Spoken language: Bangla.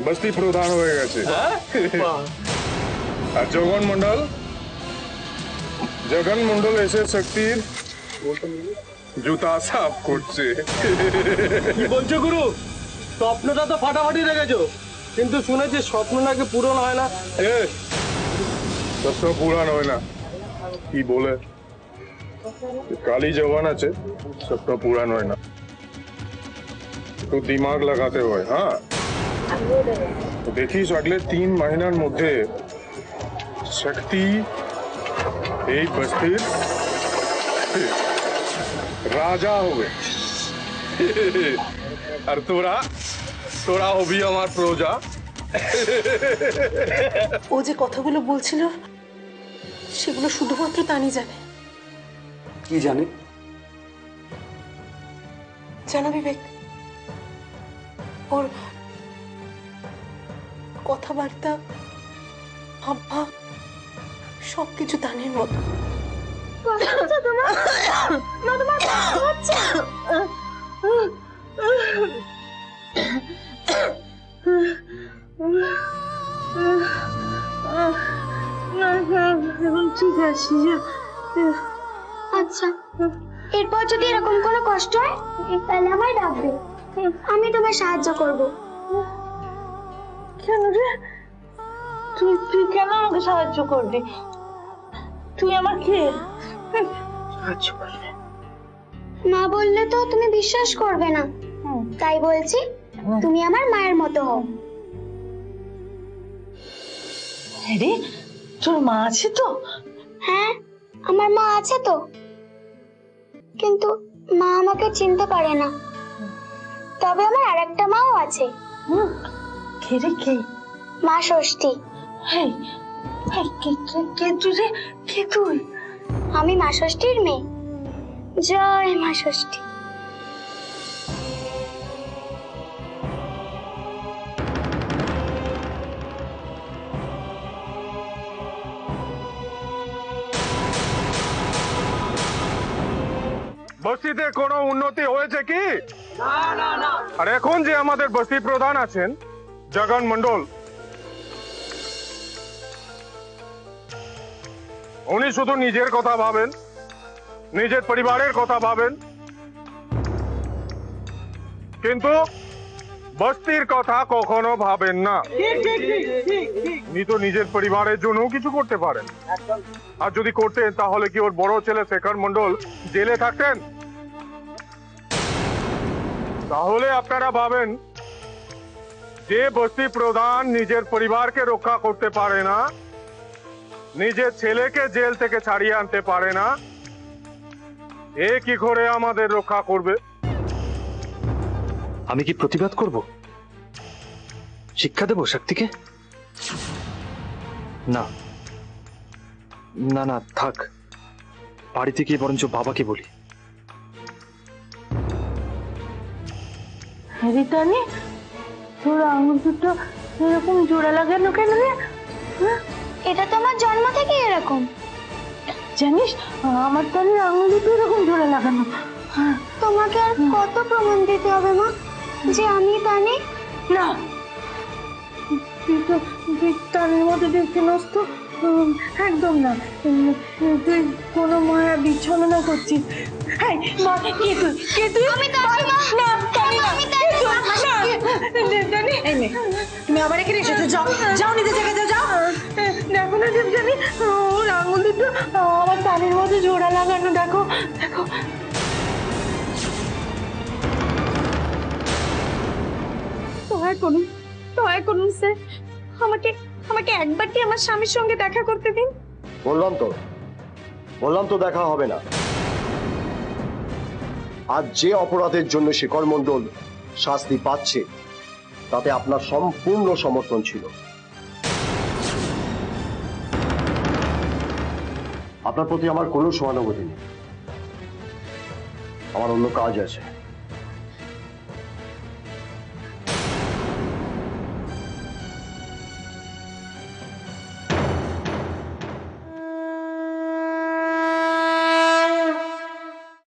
বস্তি প্রধান হয়ে গেছে। আর জগন মন্ডল এসে শক্তির জুতা সাফ করছে। কি বলছো গুরু? স্বপ্নটা তো ফাটাফাটি রেখেছো, কিন্তু শুনেছি স্বপ্ন নাকি পূরণ হয় না। স্বপ্ন পূরণ হয় না কি বলে? কালী জবান আছে, স্বপ্ন পূরণ হয় না, তো দিমাগ লাগাতে হয়। হ্যাঁ, দেখিস अगले 3 মহিনার মধ্যে শক্তি এই বস্তির রাজা হবে। আর তোরা হবি আমার প্রজা। ও যে কথাগুলো বলছিল সেগুলো শুধুমাত্র তানি জানে। কি জানে? জানো বিবেক, ওর কথাবার্তা, ভাবভাব সবকিছু তানির মতো। ঠিক আছে। আচ্ছা, এরপর যদি এরকম কোনো কষ্ট হয় তাহলে আমায় ডাকবে, আমি তোমায় সাহায্য করব। কেন রে? তুই কেন আমাকে সাহায্য করবি? তুই আমার কে? সাহায্য করবে না বললে তো তুমি বিশ্বাস করবে না, তাই বলছি তুমি আমার মায়ের মতো হও। রে, তোর মা আছে তো? হ্যাঁ, আমার মা আছে তো, কিন্তু মা আমাকে চিনতে পারে না। তবে আমার আরেকটা মাও আছে। কে রে? কে? মা ষষ্ঠী। কে তুই রে? কে তুই? আমি মা ষষ্ঠীর মেয়ে। জয় মা ষষ্ঠী। বস্তিতে কোনো উন্নতি হয়েছে কি? আর এখন যে আমাদের বস্তি প্রধান আছেন জগন মন্ডল, উনি শুধু নিজের কথা ভাবেন, নিজের পরিবারের কথা ভাবেন, কিন্তু বস্তির কথা কখনো ভাবেন না। উনি তো নিজের পরিবারের জন্য কিছু করতে পারেন, আর যদি করতেন তাহলে কি ওর বড় ছেলে শেখর মন্ডল জেলে থাকতেন? তাহলে আপনারা ভাবেন, যে বস্তি প্রধান নিজের পরিবারকে রক্ষা করতে পারে না, নিজের ছেলেকে জেল থেকে ছাড়িয়ে আনতে পারে না, এ কি করে আমাদের রক্ষা করবে? আমি কি প্রতিবাদ করব? শিক্ষা দেব শক্তিকে? না না না, থাক, বাড়িতে গিয়ে বরঞ্চ বাবাকে বলি। রিতানি, তোর আঙুল দুটো এরকম জোড়া লাগানো কেন রে? এটা তো আমার জন্ম থেকে এরকম। জানিস, আমার তানির আঙুল দুটো এরকম জোড়া লাগানো। তোমাকে আর কত প্রমাণ দিতে হবে মা যে আমি তানি? না, তুই তানির মতো দেখতে নস তো, একদম না। তুই কোনো মায়া বিছলনা করছিস। হ্যাঁ মা, কে তুই? কে তুই? আমি তানি মা। না, তানি না। আমি তানি মা। দেবজানি, তুমি আবার এখানে এসেছো? যাও যাও, নিজের জায়গায় যাও। দেখো না দেবজানি, ওর আঙুল দুটো আমার তানির মতো জোড়া লাগানো। দেখো দেখো। দয়া করুন স্যার, আমাকে একবার কি আমার স্বামীর সঙ্গে দেখা করতে দিন। বললাম তো দেখা হবে না। আজ যে অপরাধের জন্য শেখর মন্ডল শাস্তি পাচ্ছে তাতে আপনার সম্পূর্ণ সমর্থন ছিল। আপনার প্রতি আমার কোনো সহানুভূতি নেই, আমার অন্য কাজ আছে।